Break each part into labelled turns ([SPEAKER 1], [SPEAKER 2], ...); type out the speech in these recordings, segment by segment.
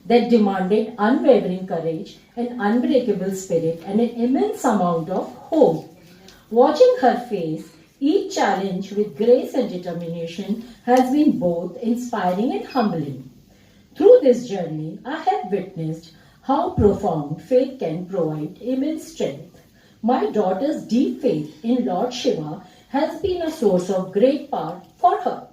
[SPEAKER 1] that demanded unwavering courage, an unbreakable spirit, and an immense amount of hope. Watching her face each challenge with grace and determination has been both inspiring and humbling. Through this journey, I have witnessed how profound faith can provide immense strength. My daughter's deep faith in Lord Shiva has been a source of great power for her.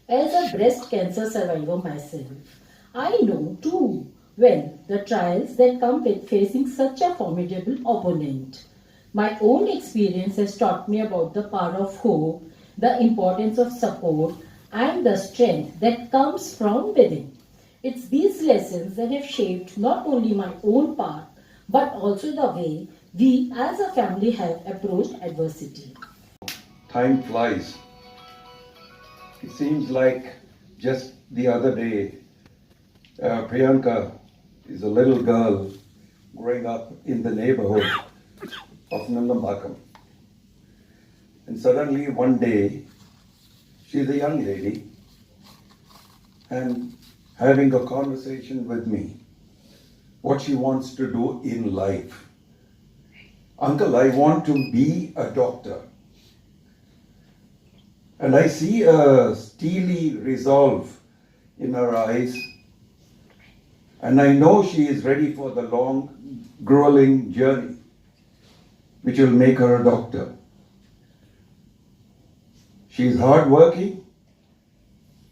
[SPEAKER 1] As a breast cancer survivor myself, I know too well the trials that come with facing such a formidable opponent. My own experience has taught me about the power of hope, the importance of support, and the strength that comes from within. It's these lessons that have shaped not only my own path, but also the way we as a family have approached adversity.
[SPEAKER 2] Time flies. It seems like just the other day, Priyanka is a little girl growing up in the neighborhood of Nandambakam. And suddenly one day, she's a young lady and having a conversation with me, what she wants to do in life. Uncle, I want to be a doctor. And I see a steely resolve in her eyes, and I know she is ready for the long, grueling journey which will make her a doctor. She is hardworking,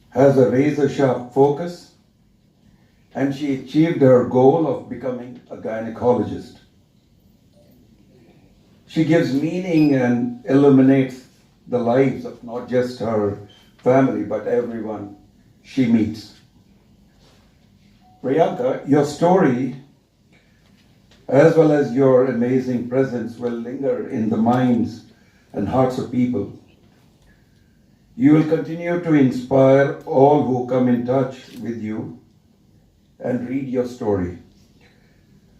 [SPEAKER 2] has a razor-sharp focus, and she achieved her goal of becoming a gynecologist. She gives meaning and illuminates the lives of not just her family, but everyone she meets. Priyanka, your story, as well as your amazing presence, will linger in the minds and hearts of people. You will continue to inspire all who come in touch with you and read your story.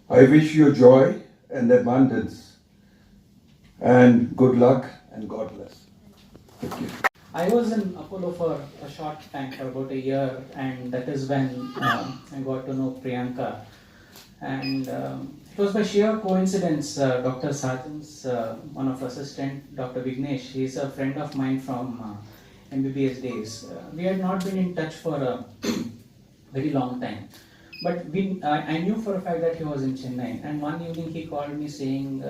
[SPEAKER 2] I wish you joy and abundance and good luck and God bless. Thank you.
[SPEAKER 3] I was in Apollo for a short time, for about a year, and that is when I got to know Priyanka. And it was by sheer coincidence, Dr. Sajan's one of assistant, Dr. Vignesh, he's a friend of mine from MBBS days. We had not been in touch for a very long time. But I knew for a fact that he was in Chennai, and one evening he called me saying,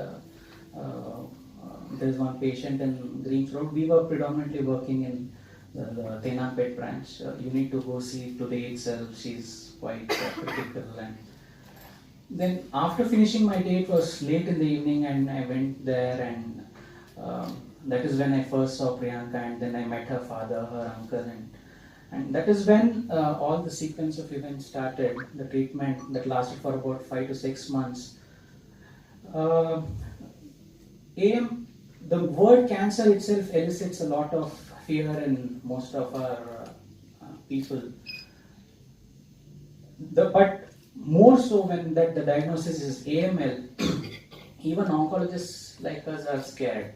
[SPEAKER 3] there's one patient in Greens Road. We were predominantly working in the Tenampet branch. You need to go see today itself. She's quite critical. And then after finishing my day, it was late in the evening, and I went there, and that is when I first saw Priyanka, and then I met her father, her uncle, and that is when all the sequence of events started. The treatment that lasted for about 5 to 6 months. The word cancer itself elicits a lot of fear in most of our people. But more so when the diagnosis is AML, even oncologists like us are scared.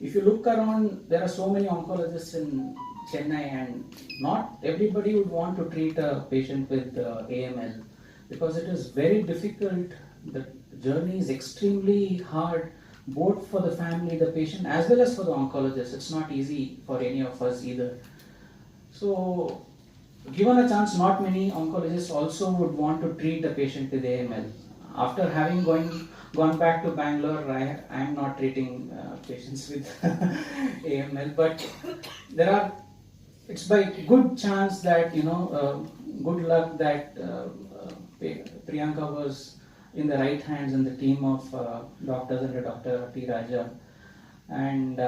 [SPEAKER 3] If you look around, there are so many oncologists in Chennai, and not everybody would want to treat a patient with AML because it is very difficult. The journey is extremely hard, both for the family, the patient, as well as for the oncologist. It's not easy for any of us either. So, given a chance, not many oncologists also would want to treat the patient with AML. After having gone back to Bangalore, I am not treating patients with AML, but it's by good chance that, good luck that Priyanka was in the right hands in the team of doctors under Dr. T. Raja. And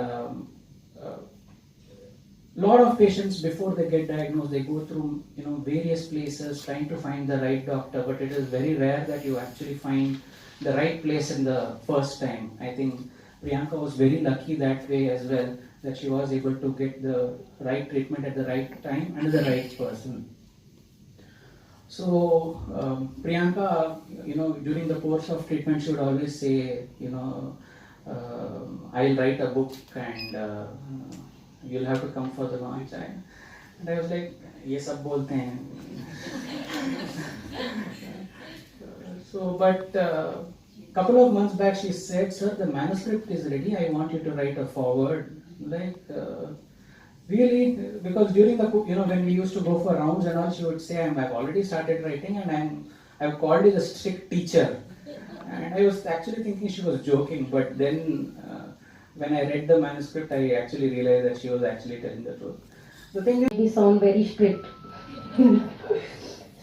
[SPEAKER 3] lot of patients, before they get diagnosed, they go through various places trying to find the right doctor, but it is very rare that you actually find the right place in the first time. I think Priyanka was very lucky that way as well, that she was able to get the right treatment at the right time and the right person. So Priyanka, during the course of treatment, she would always say, I'll write a book and you'll have to come for the launch. And I was like, ये सब बोलते हैं. So, but couple of months back, she said, "Sir, the manuscript is ready. I want you to write a forward." Like, really, because during the when we used to go for rounds and all, she would say, "I've already started writing, and I've called you the strict teacher." And I was actually thinking she was joking, but then when I read the manuscript, I actually realized that she was actually telling the truth. The thing is,
[SPEAKER 4] We sound very strict.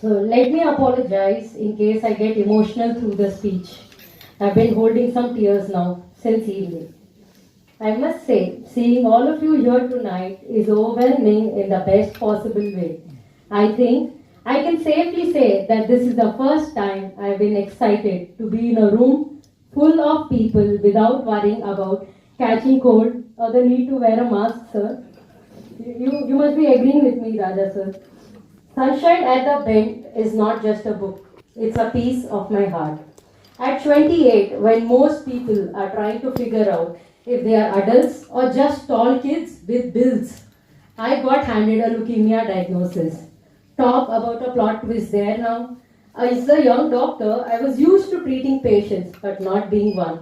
[SPEAKER 4] So let me apologize in case I get emotional through the speech. I've been holding some tears now since evening. I must say, seeing all of you here tonight is overwhelming in the best possible way. I think I can safely say that this is the first time I've been excited to be in a room full of people without worrying about catching cold or the need to wear a mask, sir. You must be agreeing with me, Raja, sir. Sunshine at the Bend is not just a book, it's a piece of my heart. At 28, when most people are trying to figure out if they are adults or just tall kids with bills, I got handed a leukemia diagnosis. Talk about a plot twist there now. As a young doctor, I was used to treating patients but not being one.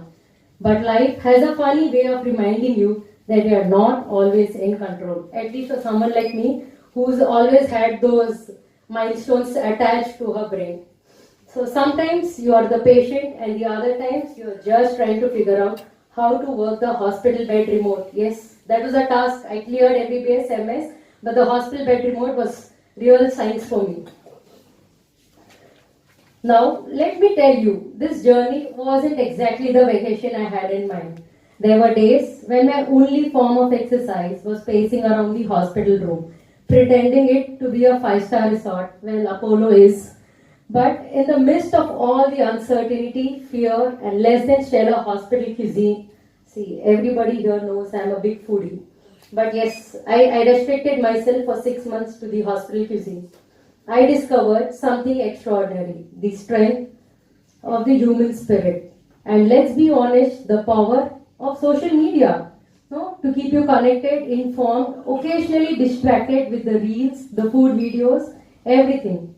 [SPEAKER 4] But life has a funny way of reminding you that you are not always in control. At least for someone like me, who's always had those milestones attached to her brain. So sometimes you are the patient and the other times you are just trying to figure out how to work the hospital bed remote. Yes, that was a task. I cleared MBBS, MS, but the hospital bed remote was real science for me. Now, let me tell you, this journey wasn't exactly the vacation I had in mind. There were days when my only form of exercise was pacing around the hospital room, pretending it to be a 5-star resort, well, Apollo is. But in the midst of all the uncertainty, fear, and less than stellar hospital cuisine, see, everybody here knows I'm a big foodie. But yes, I restricted myself for 6 months to the hospital cuisine. I discovered something extraordinary, the strength of the human spirit. And let's be honest, the power of social media, no? To keep you connected, informed, occasionally distracted with the reels, the food videos, everything.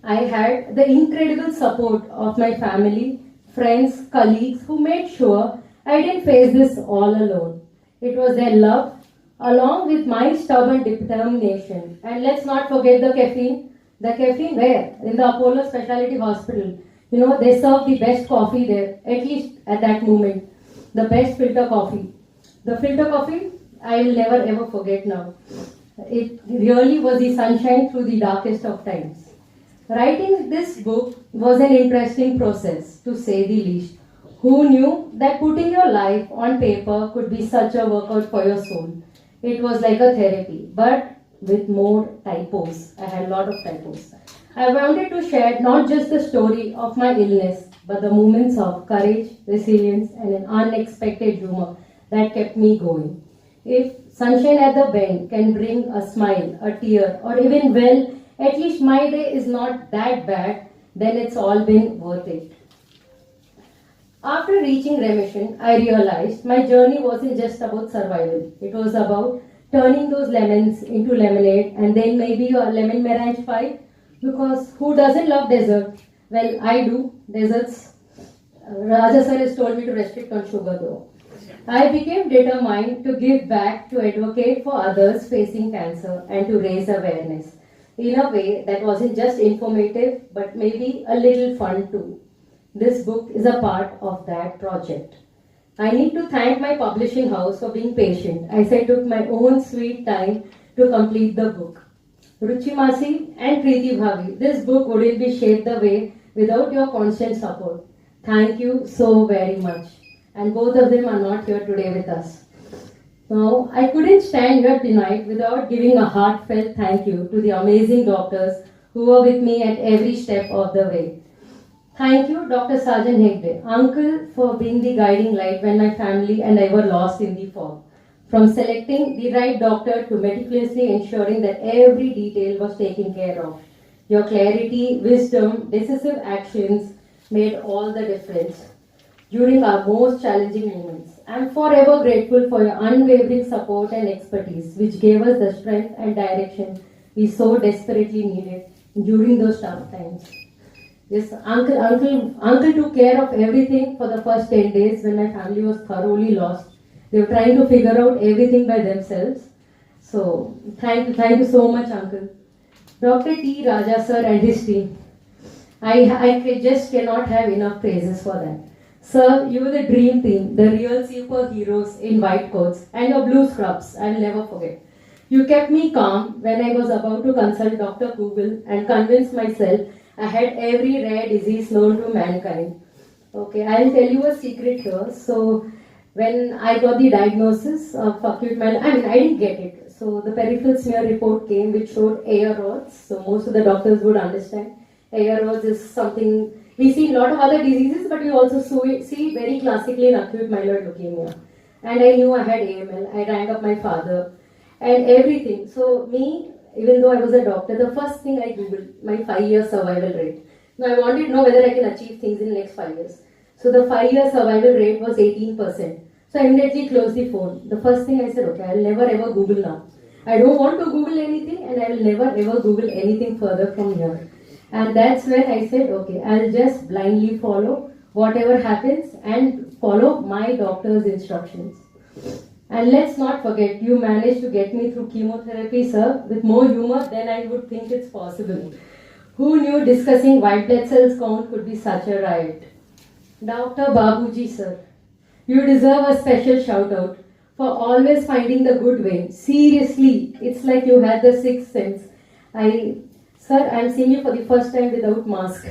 [SPEAKER 4] I had the incredible support of my family, friends, colleagues who made sure I didn't face this all alone. It was their love along with my stubborn determination. And let's not forget the caffeine. The caffeine where? In the Apollo Specialty Hospital. They serve the best coffee there, at least at that moment. The best filter coffee. The filter coffee, I will never ever forget now. It really was the sunshine through the darkest of times. Writing this book was an interesting process, to say the least. Who knew that putting your life on paper could be such a workout for your soul? It was like a therapy, but with more typos. I had a lot of typos. I wanted to share not just the story of my illness, but the moments of courage, resilience, and an unexpected humor that kept me going. If Sunshine at the Bend can bring a smile, a tear, or even, well, at least my day is not that bad, then it's all been worth it. After reaching remission, I realized my journey wasn't just about survival. It was about turning those lemons into lemonade and then maybe a lemon meringue pie. Because who doesn't love dessert? Well, I do. Desserts. Raja sir has told me to restrict on sugar though. I became determined to give back, to advocate for others facing cancer and to raise awareness in a way that wasn't just informative but maybe a little fun too. This book is a part of that project. I need to thank my publishing house for being patient as I took my own sweet time to complete the book. Ruchi Masi and Preeti Bhavi, this book wouldn't be shaped the way without your constant support. Thank you so very much. And both of them are not here today with us. Now, I couldn't stand here tonight without giving a heartfelt thank you to the amazing doctors who were with me at every step of the way. Thank you, Dr. Sajan Hegde, Uncle, for being the guiding light when my family and I were lost in the fog. From selecting the right doctor to meticulously ensuring that every detail was taken care of. Your clarity, wisdom, decisive actions made all the difference during our most challenging moments. I am forever grateful for your unwavering support and expertise, which gave us the strength and direction we so desperately needed during those tough times. Yes, uncle took care of everything for the first 10 days when my family was thoroughly lost. They were trying to figure out everything by themselves. So, thank you so much, uncle. Dr. T. Raja sir and his team. I just cannot have enough praises for that. Sir, you were the dream team, the real superheroes in white coats and your blue scrubs. I'll never forget. You kept me calm when I was about to consult Dr. Google and convince myself I had every rare disease known to mankind. Okay, I'll tell you a secret here. So, when I got the diagnosis of acute myeloid, I didn't get it. So, the peripheral smear report came which showed air rods. So, most of the doctors would understand. Air rods is something, we see a lot of other diseases, but we also see very classically in acute myeloid leukemia. And I knew I had AML. I rang up my father and everything. So, even though I was a doctor, the first thing I googled, my 5-year survival rate. Now I wanted to know whether I can achieve things in the next 5 years. So the 5-year survival rate was 18%. So I immediately closed the phone. The first thing I said, okay, I'll never ever Google now. I don't want to Google anything and I will never ever Google anything further from here. And that's when I said, okay, I'll just blindly follow whatever happens and follow my doctor's instructions. And let's not forget, you managed to get me through chemotherapy, sir, with more humor than I would think it's possible. Who knew discussing white blood cells count could be such a riot? Dr. Babuji, sir, you deserve a special shout out for always finding the good way. Seriously, it's like you had the sixth sense. Sir, I'm seeing you for the first time without mask.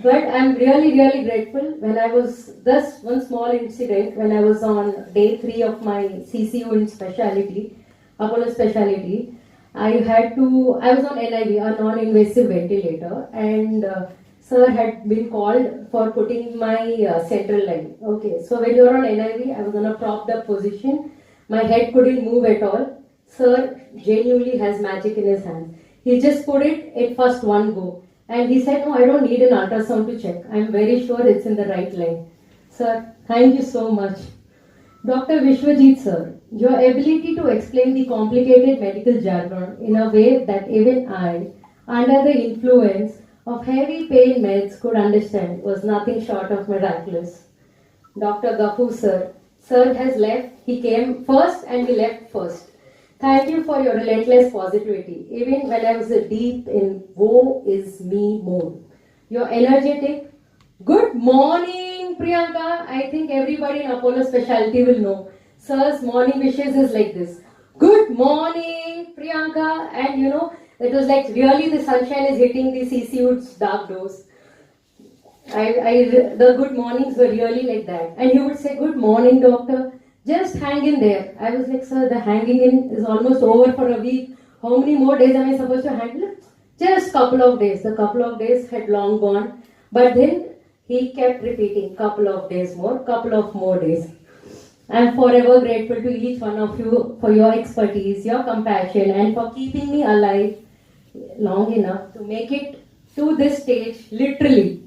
[SPEAKER 4] But I'm really grateful. When I was, just one small incident, when I was on day 3 of my CCU in specialty, Apollo specialty, I was on NIV, a non-invasive ventilator, and sir had been called for putting my central line. Okay, so when you're on NIV, I was on a propped up position. My head couldn't move at all. Sir genuinely has magic in his hands. He just put it at first one go. And he said, no, I don't need an ultrasound to check. I'm very sure it's in the right line. Sir, thank you so much. Dr. Vishwajit, sir, your ability to explain the complicated medical jargon in a way that even I, under the influence of heavy pain meds, could understand was nothing short of miraculous. Dr. Gafu, sir has left. He came first and he left first. Thank you for your relentless positivity, even when I was deep in woe is me mode. You're energetic. Good morning, Priyanka. I think everybody in Apollo specialty will know. Sir's morning wishes is like this. Good morning, Priyanka. And you know, it was like really the sunshine is hitting the CCU's dark doors. The good mornings were really like that. And he would say, good morning, doctor. Just hang in there. I was like, sir, the hanging in is almost over for a week. How many more days am I supposed to handle? Just couple of days. The couple of days had long gone. But then he kept repeating, couple of days more, couple of more days. I'm forever grateful to each one of you for your expertise, your compassion, and for keeping me alive long enough to make it to this stage, literally.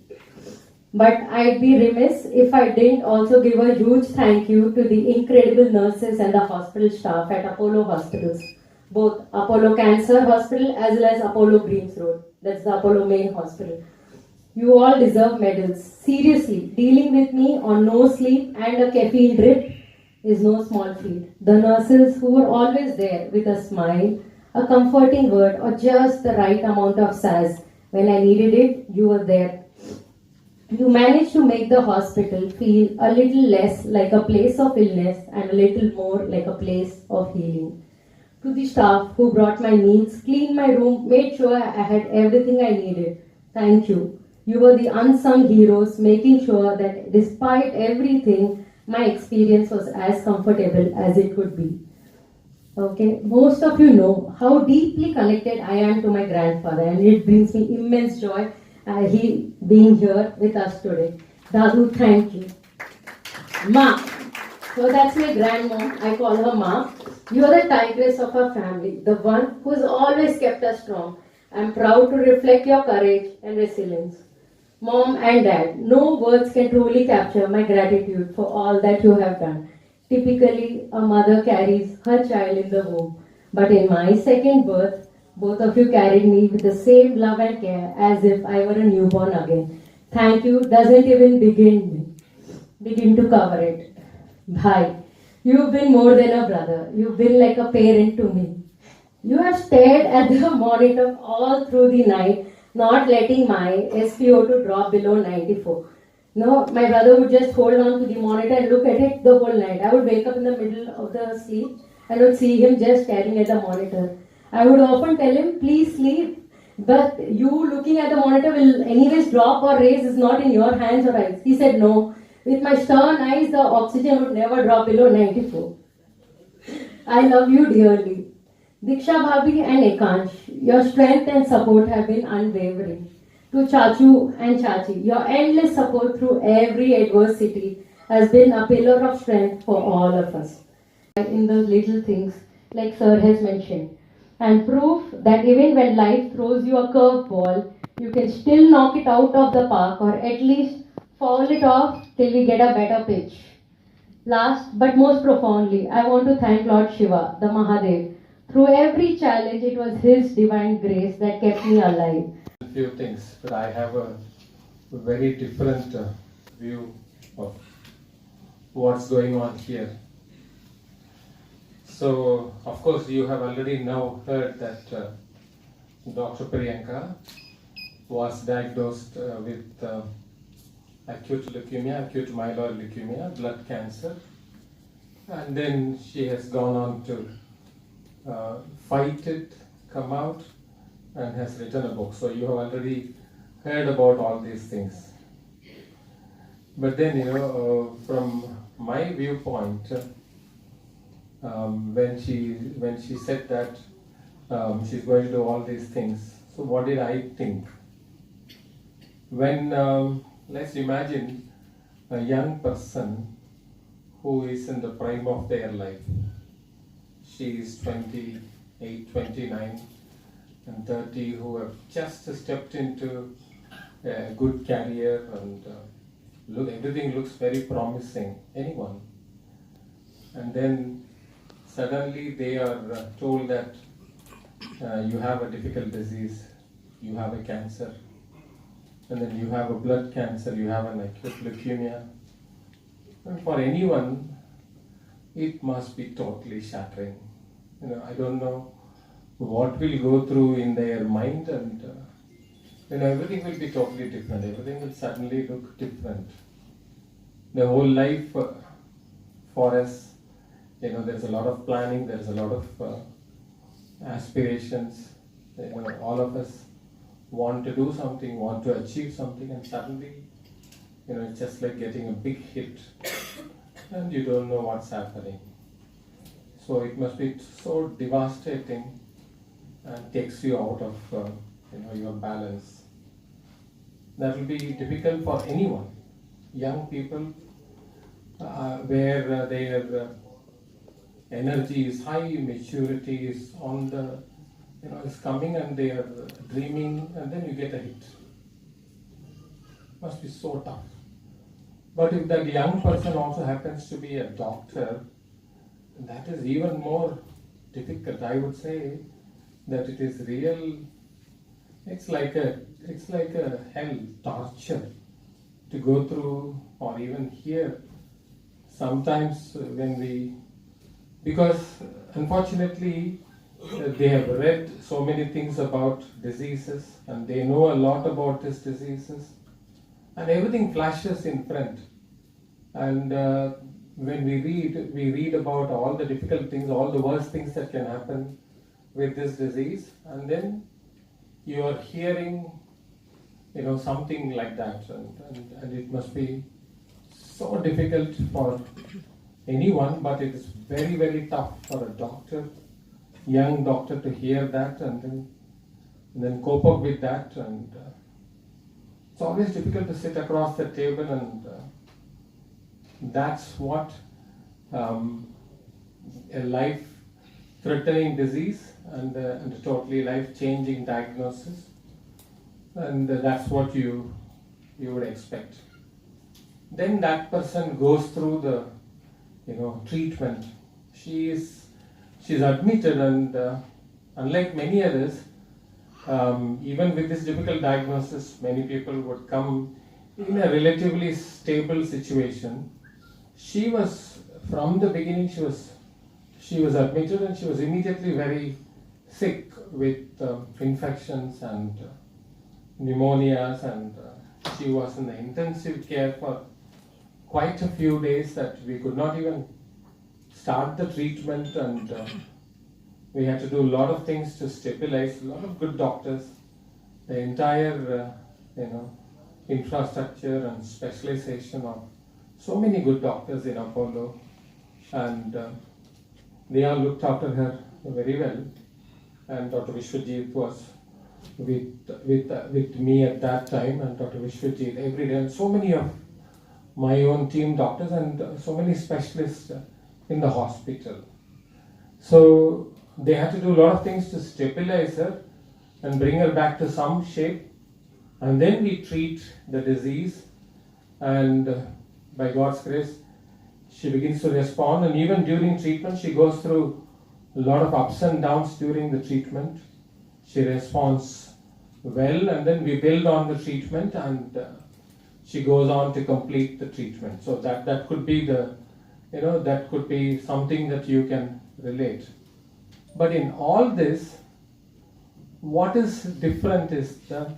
[SPEAKER 4] But I'd be remiss if I didn't also give a huge thank you to the incredible nurses and the hospital staff at Apollo hospitals, both Apollo Cancer Hospital as well as Apollo Greens Road. That's the Apollo main hospital. You all deserve medals. Seriously, dealing with me on no sleep and a caffeine drip is no small feat. The nurses who were always there with a smile, a comforting word, or just the right amount of sass when I needed it, you were there. You managed to make the hospital feel a little less like a place of illness and a little more like a place of healing. To the staff who brought my meals, cleaned my room, made sure I had everything I needed, thank you. You were the unsung heroes, making sure that despite everything, my experience was as comfortable as it could be. Okay, most of you know how deeply connected I am to my grandfather, and it brings me immense joy he being here with us today. Dadu, thank you. Ma. So that's my grandmom. I call her Ma. You are the tigress of our family, the one who has always kept us strong. I'm proud to reflect your courage and resilience. Mom and Dad, no words can truly capture my gratitude for all that you have done. Typically, a mother carries her child in the womb. But in my second birth, Both of you carried me with the same love and care as if I were a newborn again. Thank you doesn't even begin to cover it. Bhai, you've been more than a brother. You've been like a parent to me. You have stared at the monitor all through the night, not letting my SpO2 drop below 94. No, my brother would just hold on to the monitor and look at it the whole night. I would wake up in the middle of the sleep and would see him just staring at the monitor. I would often tell him, please sleep. But you looking at the monitor will anyways drop or raise is not in your hands or eyes. He said, no. With my stern eyes, the oxygen would never drop below 94. I love you dearly. Diksha Bhabhi and Ekansh, your strength and support have been unwavering. To Chachu and Chachi, your endless support through every adversity has been a pillar of strength for all of us. In the little things, like Sir has mentioned, and proof that even when life throws you a curveball, you can still knock it out of the park or at least foul it off till we get a better pitch. Last but most profoundly, I want to thank Lord Shiva, the Mahadev. Through every challenge, it was His divine grace that kept me alive.
[SPEAKER 5] A few things, but I have a very different view of what's going on here. So, of course, you have already now heard that Dr. Priyanka was diagnosed with acute leukemia, acute myeloid leukemia, blood cancer, and then she has gone on to fight it, come out, and has written a book. So you have already heard about all these things. But then, from my viewpoint, when she said that she's going to do all these things, so what did I think? When let's imagine a young person who is in the prime of their life. She is 28, 29 and 30 who have just stepped into a good career and everything looks very promising, anyone. And then suddenly they are told that you have a difficult disease, you have a cancer, and then you have a blood cancer, you have an acute leukemia. And for anyone, it must be totally shattering. I don't know what will go through in their mind, and everything will be totally different. Everything will suddenly look different. The whole life for us, there's a lot of planning, there's a lot of aspirations. All of us want to do something, want to achieve something, and suddenly, it's just like getting a big hit, and you don't know what's happening. So it must be so devastating and takes you out of your balance. That will be difficult for anyone. Young people, where their energy is high, maturity is on the, is coming, and they are dreaming, and then you get a hit. Must be so tough. But if that young person also happens to be a doctor, that is even more difficult. I would say that it is real. It's like a hell, torture to go through or even hear. Sometimes because unfortunately they have read so many things about diseases and they know a lot about these diseases, and everything flashes in front. And when we read about all the difficult things, all the worst things that can happen with this disease, and then you are hearing, something like that, and it must be so difficult for anyone, but it is very, very tough for a doctor, young doctor, to hear that and then cope up with that, and it's always difficult to sit across the table, and that's what a life-threatening disease and a totally life-changing diagnosis, and that's what you would expect. Then that person goes through the treatment. She's admitted, and unlike many others, even with this difficult diagnosis, many people would come in a relatively stable situation. She was, from the beginning, she was admitted and she was immediately very sick with infections and pneumonias, and she was in the intensive care for quite a few days that we could not even start the treatment, and we had to do a lot of things to stabilize, a lot of good doctors, the entire infrastructure and specialization of so many good doctors in Apollo, and they all looked after her very well. And Dr. Vishwajit was with me at that time, and Dr. Vishwajit every day, and so many of my own team doctors and so many specialists in the hospital. So they had to do a lot of things to stabilize her and bring her back to some shape, and then we treat the disease, and by God's grace she begins to respond, and even during treatment she goes through a lot of ups and downs during the treatment. She responds well, and then we build on the treatment, and she goes on to complete the treatment. So that could be that could be something that you can relate. But in all this, what is different is the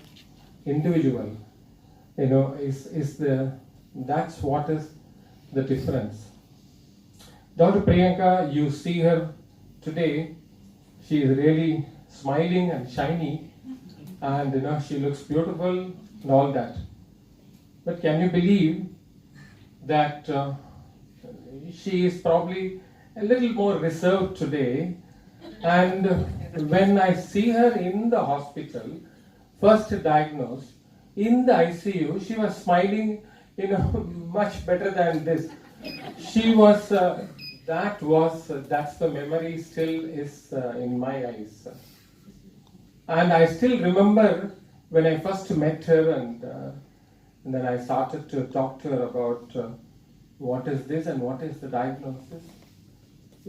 [SPEAKER 5] individual. That's what is the difference. Dr. Priyanka, you see her today, she is really smiling and shiny, and she looks beautiful and all that. But can you believe that she is probably a little more reserved today? And when I see her in the hospital, first diagnosed, in the ICU, she was smiling, much better than this. She was, that's the memory still is in my eyes. And I still remember when I first met her, and then I started to talk to her about what is this and what is the diagnosis.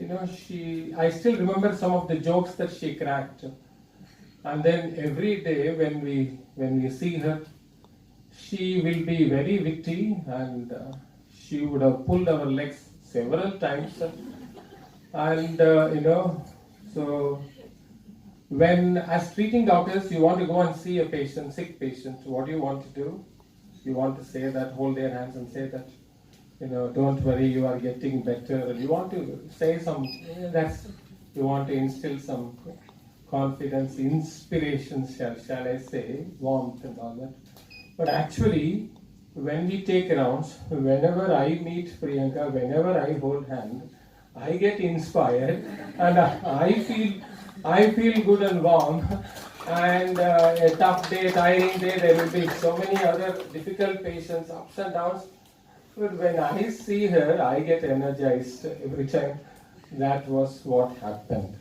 [SPEAKER 5] I still remember some of the jokes that she cracked. And then every day when we see her, she will be very witty, and she would have pulled our legs several times. And so when as treating doctors, you want to go and see a patient, sick patient, what do you want to do? You want to say that, hold their hands and say that, don't worry, you are getting better. And you want to say you want to instill some confidence, inspiration, shall I say, warmth and all that. But actually, when we take rounds, whenever I meet Priyanka, whenever I hold hand, I get inspired, and I feel good and warm. And a tough day, tiring day, there will be so many other difficult patients, ups and downs. But when I see her, I get energized every time. That was what happened.